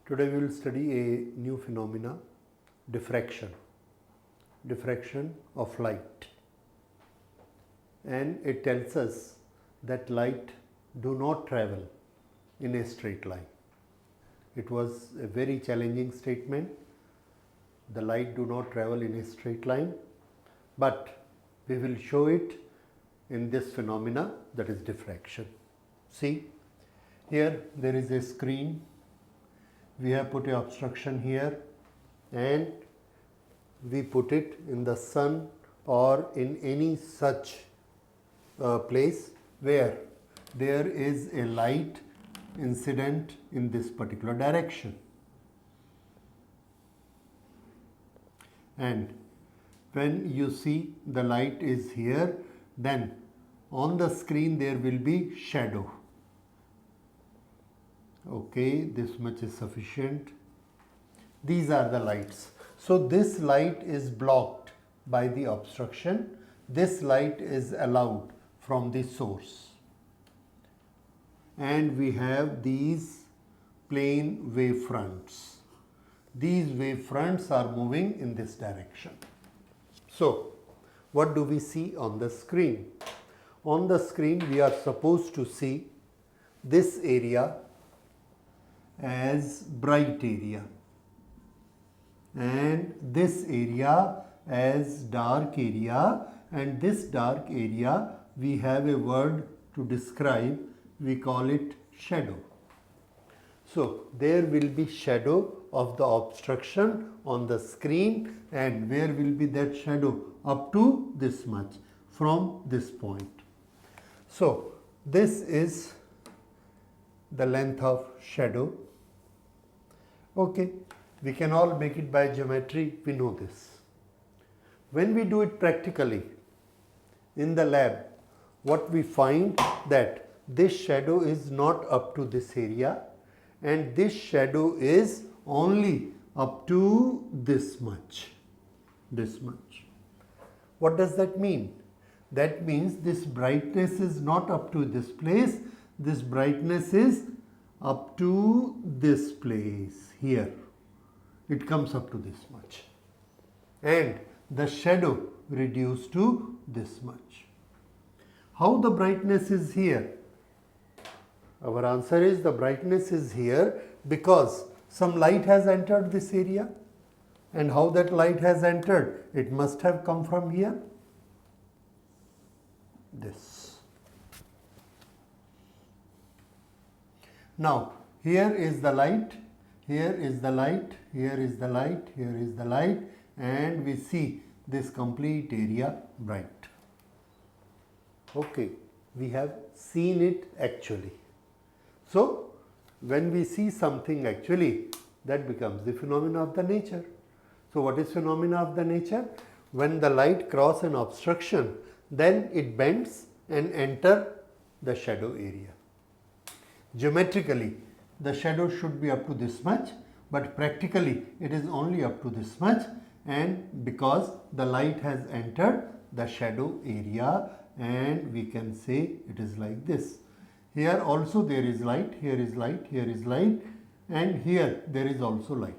Today we will study a new phenomena, diffraction of light, and it tells us that light do not travel in a straight line. It was a very challenging statement. The light do not travel in a straight line, but we will show it in this phenomena, that is diffraction. See, here there is a screen. We have put an obstruction here and we put it in the sun or in any such place where there is a light incident in this particular direction. And when you see the light is here, then on the screen there will be shadow. Okay, this much is sufficient. These are the lights. So this light is blocked by the obstruction. This light is allowed from the source. And we have these plane wave fronts. These wave fronts are moving in this direction. So, what do we see on the screen? On the screen we are supposed to see this area as bright area and this area as dark area, and this dark area we have a word to describe, we call it shadow. So there will be shadow of the obstruction on the screen, and where will be that shadow? Up to this much from this point. So this is the length of shadow. Okay, we can all make it by geometry, we know this. When we do it practically in the lab, what we find that this shadow is not up to this area and this shadow is only up to this much. What does that mean? That means this brightness is not up to this place, this brightness is up to this place here. It comes up to this much. And the shadow reduced to this much. How the brightness is here? Our answer is the brightness is here because some light has entered this area. And how that light has entered? It must have come from here. This. Now, here is the light, here is the light, here is the light, here is the light, and we see this complete area bright. Okay, we have seen it actually. So, when we see something actually, that becomes the phenomena of the nature. So, what is phenomena of the nature? When the light crosses an obstruction, then it bends and enters the shadow area. Geometrically, the shadow should be up to this much, but practically it is only up to this much, and because the light has entered the shadow area, and we can say it is like this. Here also there is light, here is light, here is light, and here there is also light.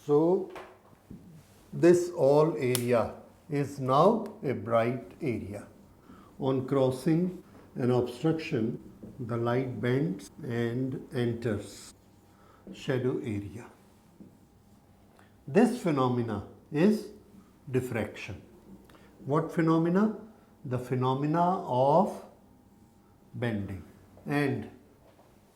So this all area is now a bright area. On crossing an obstruction, the light bends and enters shadow area. This phenomena is diffraction. What phenomena? The phenomena of bending. And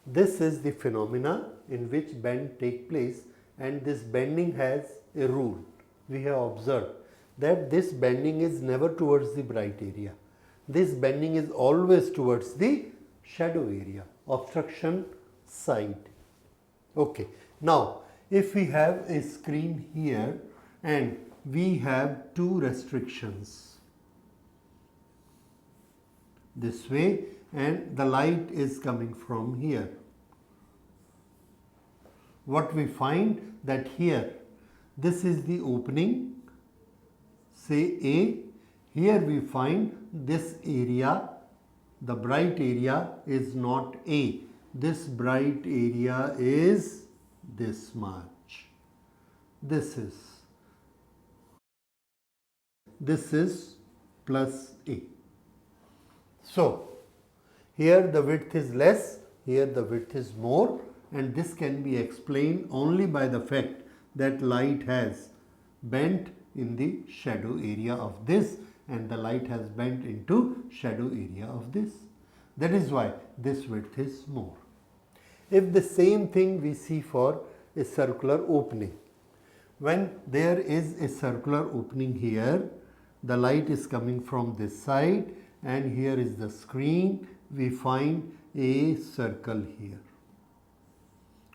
this is the phenomena in which bend take place, and this bending has a rule. We have observed that this bending is never towards the bright area. This bending is always towards the shadow area, obstruction side. Okay, now if we have a screen here and we have two restrictions this way, and the light is coming from here, what we find that here this is the opening, say A. Here we find this area, the bright area is not A, this bright area is this much. This is plus A. So, here the width is less, here the width is more, and this can be explained only by the fact that light has bent in the shadow area of this and the light has bent into shadow area of this. That is why this width is more. If the same thing we see for a circular opening, when there is a circular opening here, the light is coming from this side and here is the screen, we find a circle here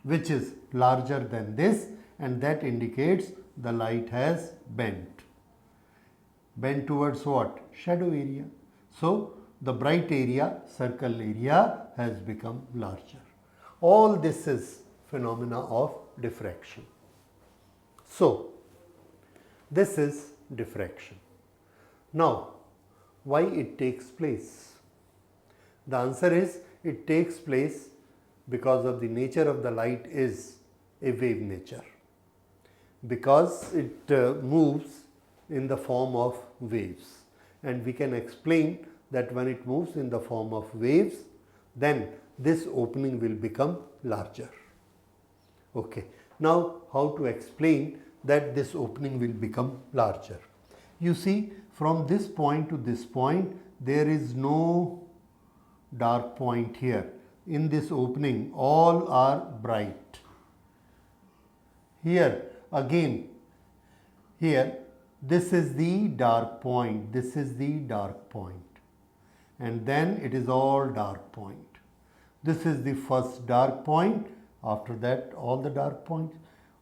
which is larger than this, and that indicates the light has bent. Bent towards what? Shadow area. So the bright area, circle area, has become larger. All this is phenomena of diffraction. So this is diffraction. Now, why it takes place? The answer is it takes place because of the nature of the light is a wave nature. Because it moves in the form of waves, and we can explain that when it moves in the form of waves, then this opening will become larger. Okay. Now, how to explain that this opening will become larger? You see, from this point to this point, there is no dark point here. In this opening, all are bright. Here, again, here, this is the dark point, this is the dark point, and then it is all dark point. This is the first dark point, after that all the dark points.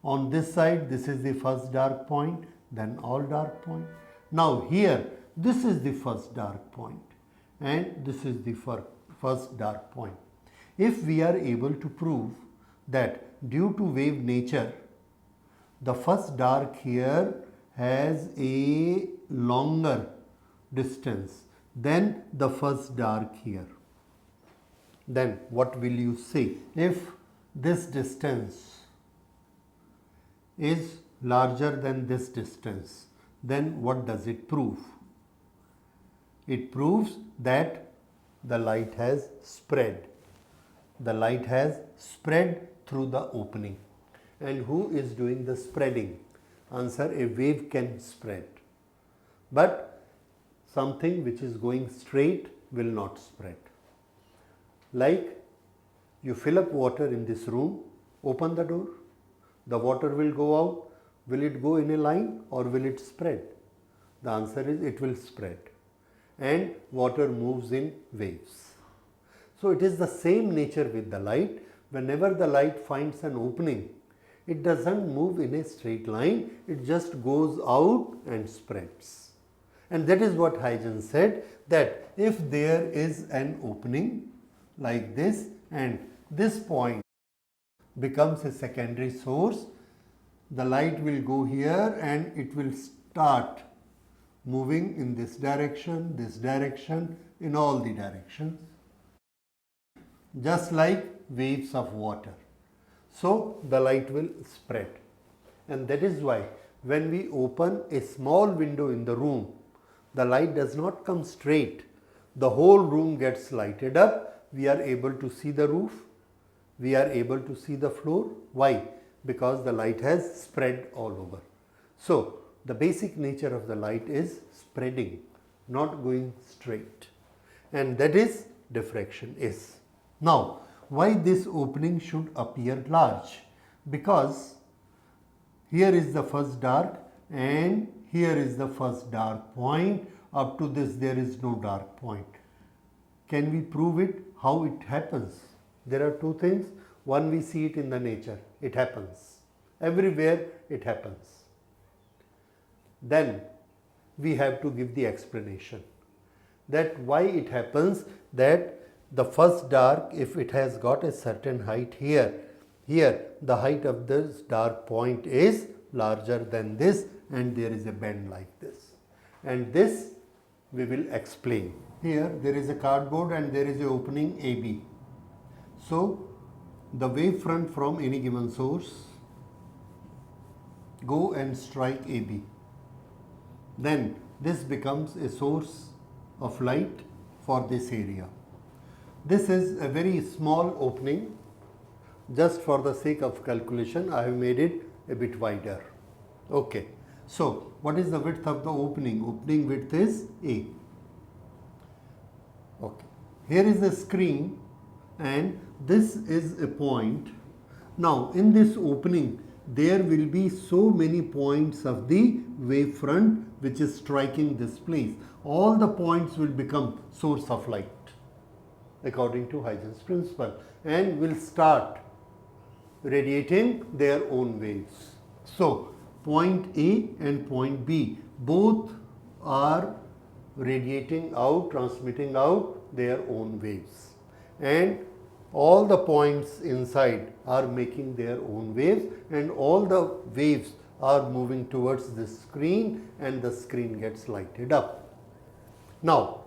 On this side, this is the first dark point, then all dark point. Now here, this is the first dark point and this is the first dark point. If we are able to prove that due to wave nature, the first dark here has a longer distance than the first dark here, then what will you say? If this distance is larger than this distance, then what does it prove? It proves that the light has spread. The light has spread through the opening. And who is doing the spreading? Answer: a wave can spread. But something which is going straight will not spread. Like you fill up water in this room, open the door, the water will go out. Will it go in a line or will it spread? The answer is it will spread, and water moves in waves. So it is the same nature with the light. Whenever the light finds an opening, it doesn't move in a straight line, it just goes out and spreads. And that is what Huygens said, that if there is an opening like this and this point becomes a secondary source, the light will go here and it will start moving in this direction, in all the directions, just like waves of water. So the light will spread, and that is why when we open a small window in the room, the light does not come straight. The whole room gets lighted up. We are able to see the roof. We are able to see the floor. Why? Because the light has spread all over. So the basic nature of the light is spreading, not going straight. And that is diffraction is. Now, why this opening should appear large? Because here is the first dark and here is the first dark point. Up to this there is no dark point. Can we prove it? How it happens? There are two things. One, we see it in the nature. It happens. Everywhere it happens. Then we have to give the explanation that why it happens, that the first dark, if it has got a certain height here, the height of this dark point is larger than this, and there is a bend like this. And this we will explain. Here there is a cardboard and there is an opening AB. So the wavefront from any given source, go and strike AB. Then this becomes a source of light for this area. This is a very small opening. Just for the sake of calculation, I have made it a bit wider. Okay. So, what is the width of the opening? Opening width is A. Okay. Here is the screen and this is a point. Now, in this opening, there will be so many points of the wavefront which is striking this place. All the points will become source of light according to Huygens principle and will start radiating their own waves. So, point A and point B both are radiating out, transmitting out their own waves, and all the points inside are making their own waves, and all the waves are moving towards the screen and the screen gets lighted up. Now,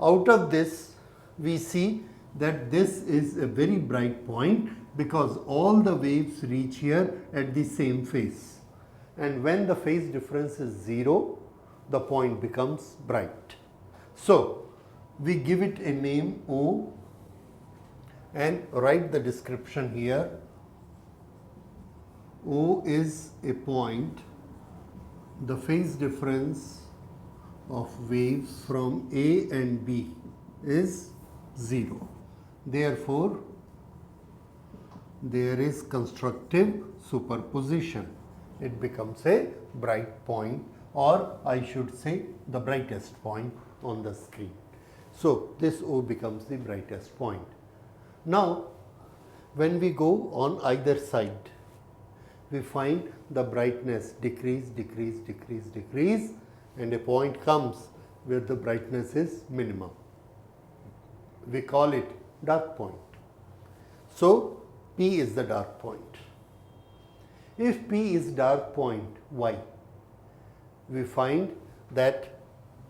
out of this we see that this is a very bright point because all the waves reach here at the same phase, and when the phase difference is 0, the point becomes bright. So, we give it a name O and write the description here. O is a point, the phase difference of waves from A and B is 0. Therefore, there is constructive superposition. It becomes a bright point, or I should say the brightest point on the screen. So, this O becomes the brightest point. Now, when we go on either side, we find the brightness decrease, decrease, decrease, decrease, and a point comes where the brightness is minimum. We call it dark point. So, P is the dark point. If P is dark point, why? We find that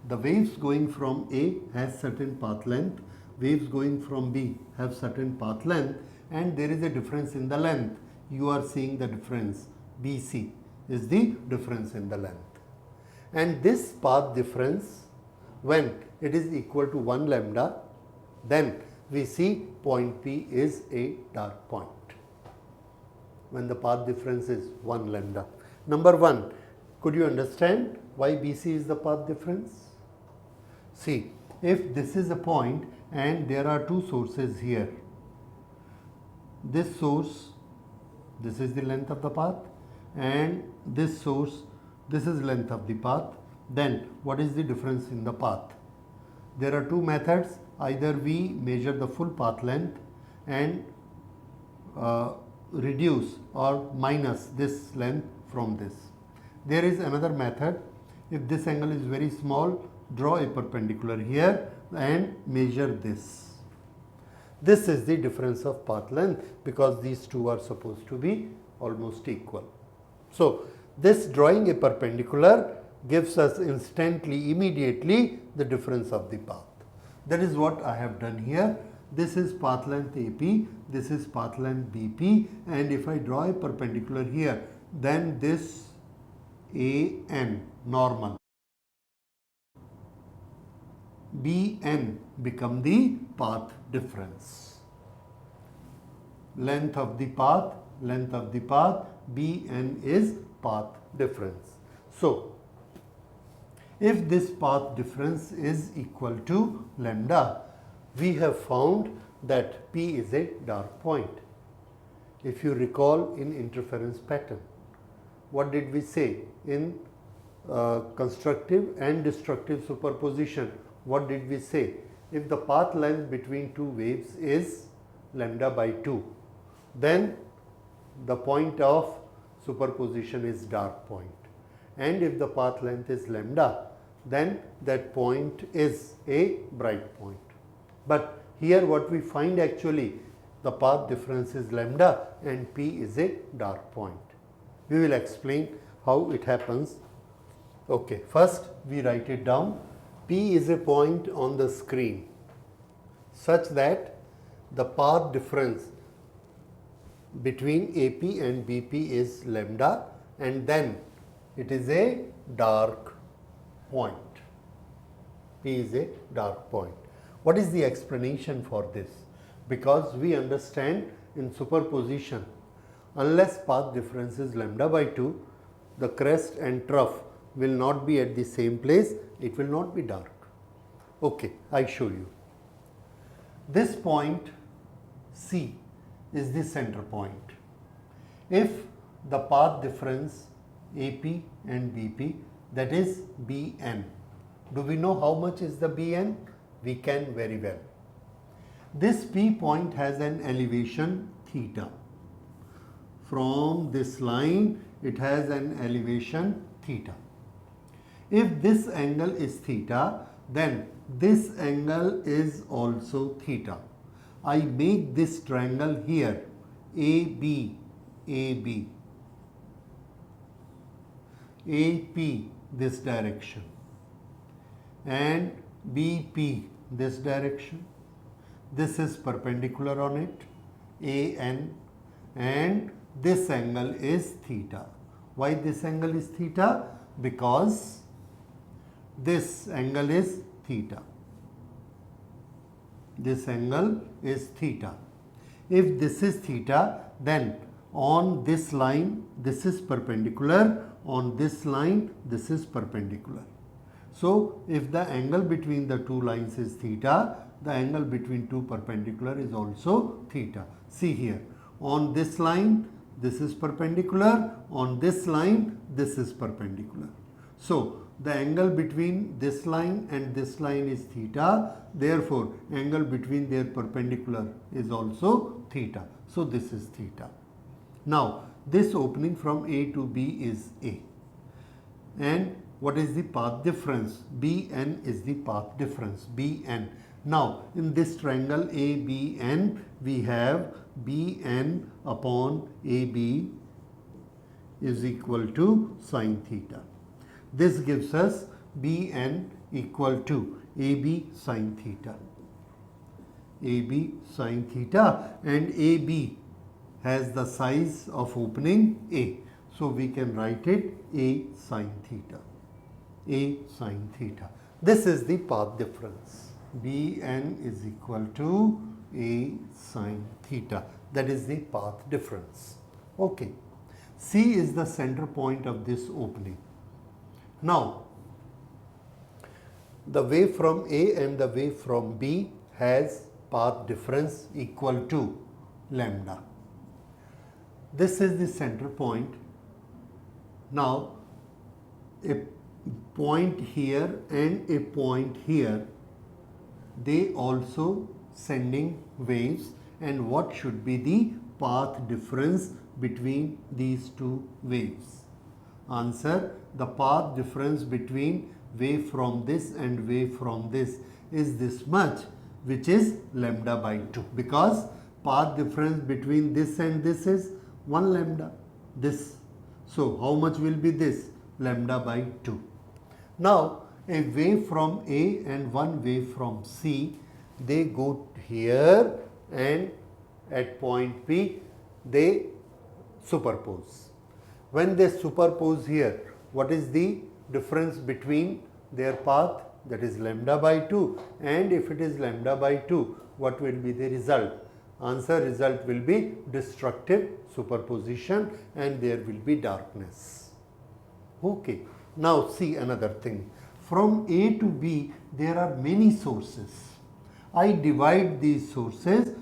the waves going from A has certain path length, waves going from B have certain path length, and there is a difference in the length. You are seeing the difference. BC is the difference in the length. And this path difference, when it is equal to 1 lambda, then we see point P is a dark point. When the path difference is 1 lambda. Number 1, could you understand why BC is the path difference? See, if this is a point and there are two sources here, this source, this is the length of the path, and this source, this is length of the path, then what is the difference in the path? There are two methods. Either we measure the full path length and reduce or minus this length from this. There is another method. If this angle is very small, draw a perpendicular here and measure this. This is the difference of path length because these two are supposed to be almost equal. So, this drawing a perpendicular gives us instantly, immediately the difference of the path. That is what I have done here. This is path length AP, this is path length BP, and if I draw a perpendicular here, then this AN normal, BN become the path difference. Length of the path, BN is path difference. So, if this path difference is equal to lambda, we have found that P is a dark point. If you recall in interference pattern, what did we say? In constructive and destructive superposition, what did we say? If the path length between two waves is lambda by 2, then the point of superposition is dark point. And if the path length is lambda, then that point is a bright point. But here what we find actually, the path difference is lambda and P is a dark point. We will explain how it happens. Okay, first we write it down. P is a point on the screen such that the path difference between AP and BP is lambda, and then it is a dark point. P is a dark point. What is the explanation for this? Because we understand in superposition, unless path difference is lambda by 2, the crest and trough will not be at the same place, it will not be dark. Okay, I show you. This point C is the center point. If the path difference AP and BP, that is BN. Do we know how much is the BN? We can very well. This P point has an elevation theta. From this line, it has an elevation theta. If this angle is theta, then this angle is also theta. I make this triangle here, AB, AB, AP this direction, and BP this direction. This is perpendicular on it, AN, and this angle is theta. Why this angle is theta? Because this angle is theta. This angle is theta. If this is theta, then on this line, this is perpendicular. On this line, this is perpendicular. So, if the angle between the two lines is theta, the angle between two perpendicular is also theta. See here, on this line, this is perpendicular. On this line, this is perpendicular. So, the angle between this line and this line is theta. Therefore, angle between their perpendicular is also theta. So, this is theta. Now, this opening from A to B is A. And what is the path difference? BN is the path difference, BN. Now, in this triangle ABN, we have BN upon AB is equal to sine theta. This gives us BN equal to AB sine theta. AB sine theta, and AB has the size of opening A. So, we can write it A sine theta. A sine theta. This is the path difference. BN is equal to A sine theta. That is the path difference. Okay. C is the center point of this opening. Now, the wave from A and the wave from B has path difference equal to lambda. This is the center point. Now, a point here and a point here, they also sending waves, and what should be the path difference between these two waves? Answer: the path difference between wave from this and wave from this is this much, which is lambda by 2, because path difference between this and this is 1 lambda. This. So, how much will be this? Lambda by 2. Now, a wave from A and one wave from C, they go here, and at point P, they superpose. When they superpose here, what is the difference between their path? That is lambda by 2. And if it is lambda by 2, what will be the result? Answer: result will be destructive superposition, and there will be darkness. Okay. Now see another thing. From A to B, there are many sources. I divide these sources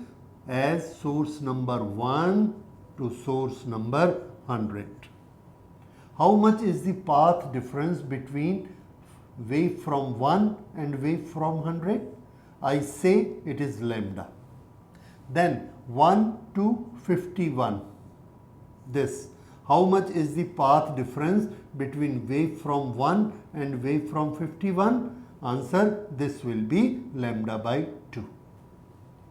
as source number 1 to source number 100. How much is the path difference between wave from 1 and wave from 100? I say it is lambda. Then 1 to 51. This. How much is the path difference between wave from 1 and wave from 51? Answer: this will be lambda by 2.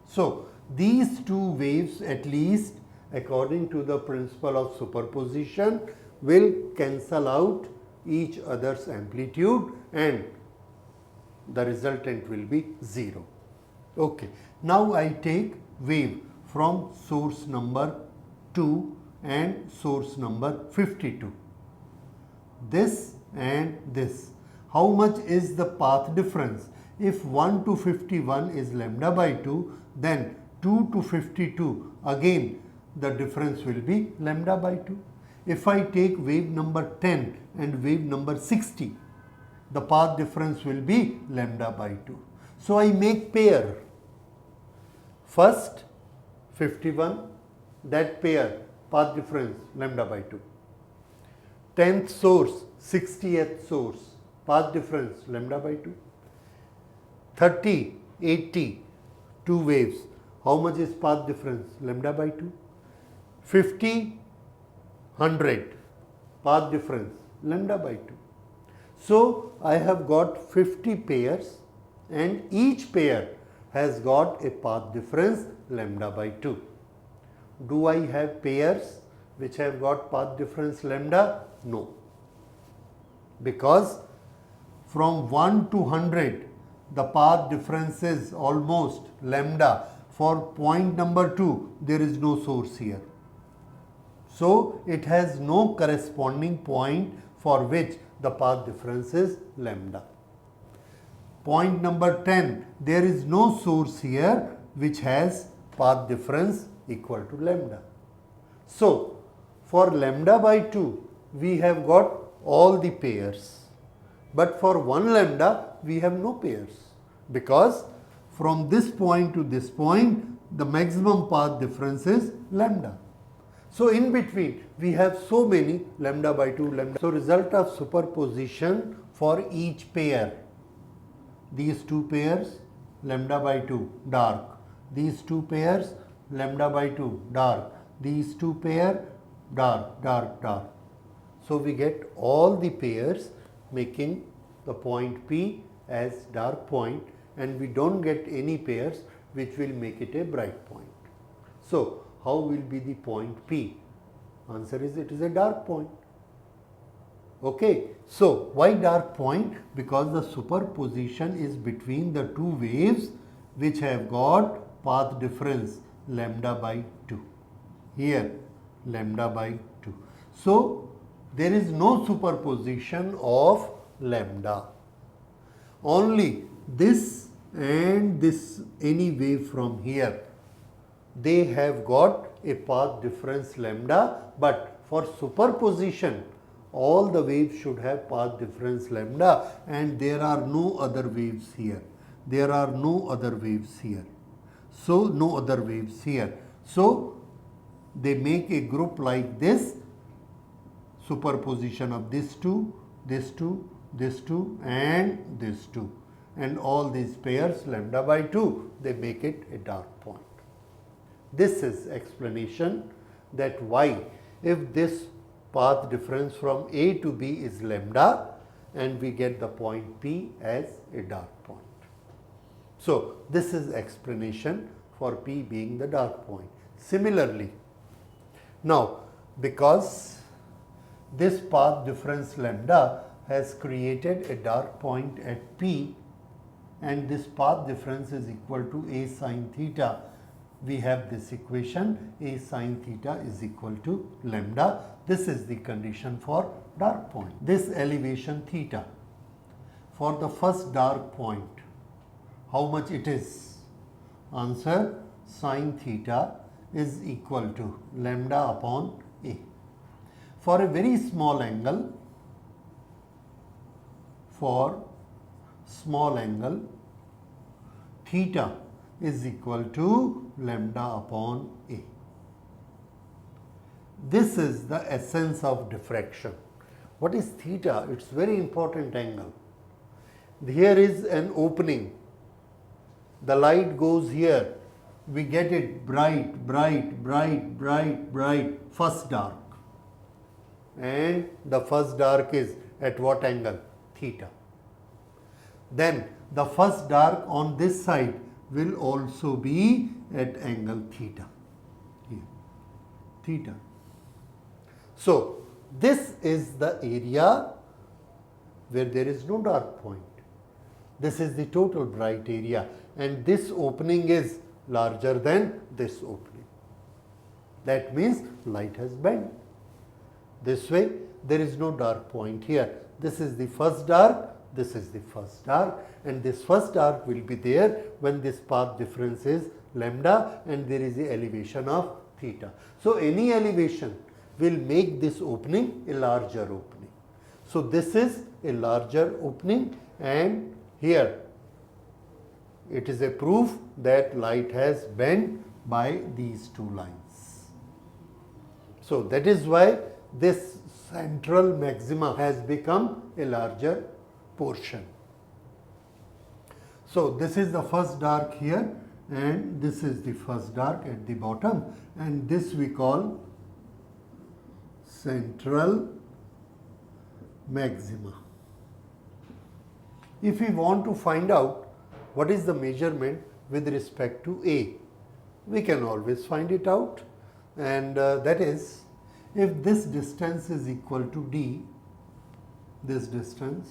So, these two waves, at least according to the principle of superposition, will cancel out each other's amplitude, and the resultant will be 0. Okay. Now, I take wave from source number 2. 2 and source number 52. This and this. How much is the path difference? If 1 to 51 is lambda by 2, then 2 to 52, again the difference will be lambda by 2. If I take wave number 10 and wave number 60, the path difference will be lambda by 2. So I make pair. First 51, that pair, path difference lambda by 2. 10th source, 60th source, path difference lambda by 2. 30, 80, two waves. How much is path difference? Lambda by 2. 50, 100, path difference lambda by 2. So I have got 50 pairs and each pair has got a path difference lambda by 2. Do I have pairs which have got path difference lambda? No. Because from 1 to 100, the path difference is almost lambda. For point number 2, there is no source here. So it has no corresponding point for which the path difference is lambda. Point number 10, there is no source here which has path difference equal to lambda. So for lambda by 2, we have got all the pairs. But for 1 lambda, we have no pairs. Because from this point to this point, the maximum path difference is lambda. So in between, we have so many lambda by 2 lambda. So result of superposition for each pair. These two pairs, lambda by 2, dark. These two pairs, lambda by 2, dark. These two pair, dark, dark, dark. So we get all the pairs making the point P as dark point, and we don't get any pairs which will make it a bright point. So how will be the point P? Answer is it is a dark point. Okay, so why dark point? Because the superposition is between the two waves which have got path difference lambda by 2. Here lambda by 2. So there is no superposition of lambda. Only this and this, any wave from here, they have got a path difference lambda, but for superposition all the waves should have path difference lambda, and there are no other waves here. There are no other waves here. So no other waves here. So they make a group like this, superposition of this two, this two, this two and this two, and all these pairs lambda by 2, they make it a dark point. This is explanation that why, if this path difference from A to B is lambda, and we get the point P as a dark point. So this is explanation for P being the dark point. Similarly, now because this path difference lambda has created a dark point at P, and this path difference is equal to A sin theta, we have this equation A sin theta is equal to lambda. This is the condition for dark point. This elevation theta for the first dark point, how much it is? Answer, sin theta is equal to lambda upon A. For a very small angle, theta is equal to lambda upon A. This is the essence of diffraction. What is theta? It's very important angle. Here is an opening. The light goes here. We get it bright, bright, bright, bright, bright, first dark. And the first dark is at what angle? Theta. Then the first dark on this side will also be at angle theta. Here, theta. So this is the area where there is no dark point. This is the total bright area, and this opening is larger than this opening. That means light has bent. This way, there is no dark point here. This is the first dark, this is the first dark, and this first dark will be there when this path difference is lambda and there is the elevation of theta. So any elevation will make this opening a larger opening. So this is a larger opening, and here it is a proof that light has bent by these two lines. So that is why this central maxima has become a larger portion. So this is the first dark here, and this is the first dark at the bottom, and this we call central maxima. If we want to find out what is the measurement with respect to A, we can always find it out, and that is, if this distance is equal to D, this distance,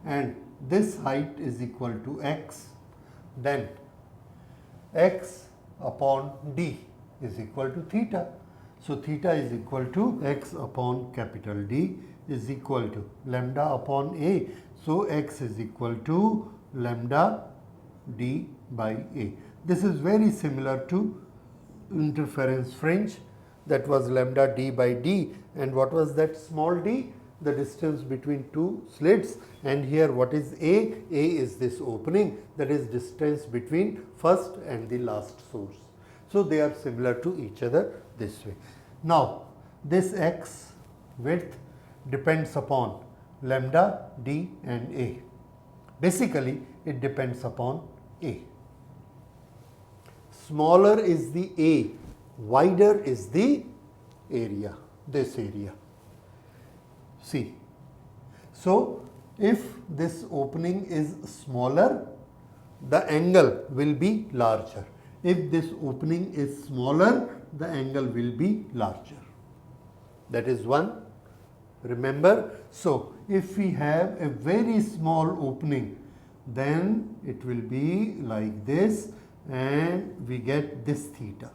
and this height is equal to X, then X upon D is equal to theta. So theta is equal to X upon capital D is equal to lambda upon A. So X is equal to lambda D by A. This is very similar to interference fringe, that was lambda D by D, and what was that small d? The distance between two slits, and here what is A? A is this opening, that is distance between first and the last source. So they are similar to each other this way. Now this X width depends upon lambda, D and A. Basically it depends upon A. Smaller is the A, wider is the area, this area. See, so if this opening is smaller, the angle will be larger. If this opening is smaller, the angle will be larger. That is one. Remember, so if we have a very small opening, then it will be like this, and we get this theta.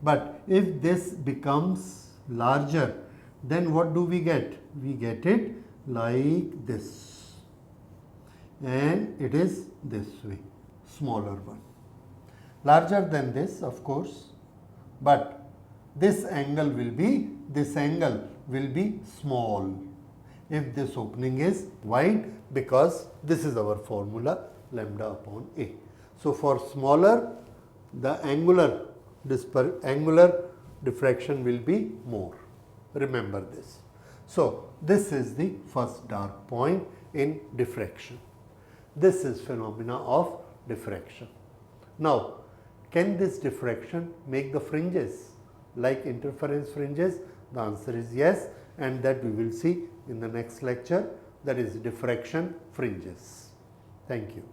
But if this becomes larger, then what do we get? We get it like this, and it is this way, smaller one. Larger than this, of course, but this angle will be small if this opening is wide, because this is our formula, lambda upon A. So for smaller, the angular diffraction will be more. Remember this. So this is the first dark point in diffraction. This is phenomena of diffraction. Now, can this diffraction make the fringes like interference fringes? The answer is yes, and that we will see in the next lecture, that is diffraction fringes. Thank you.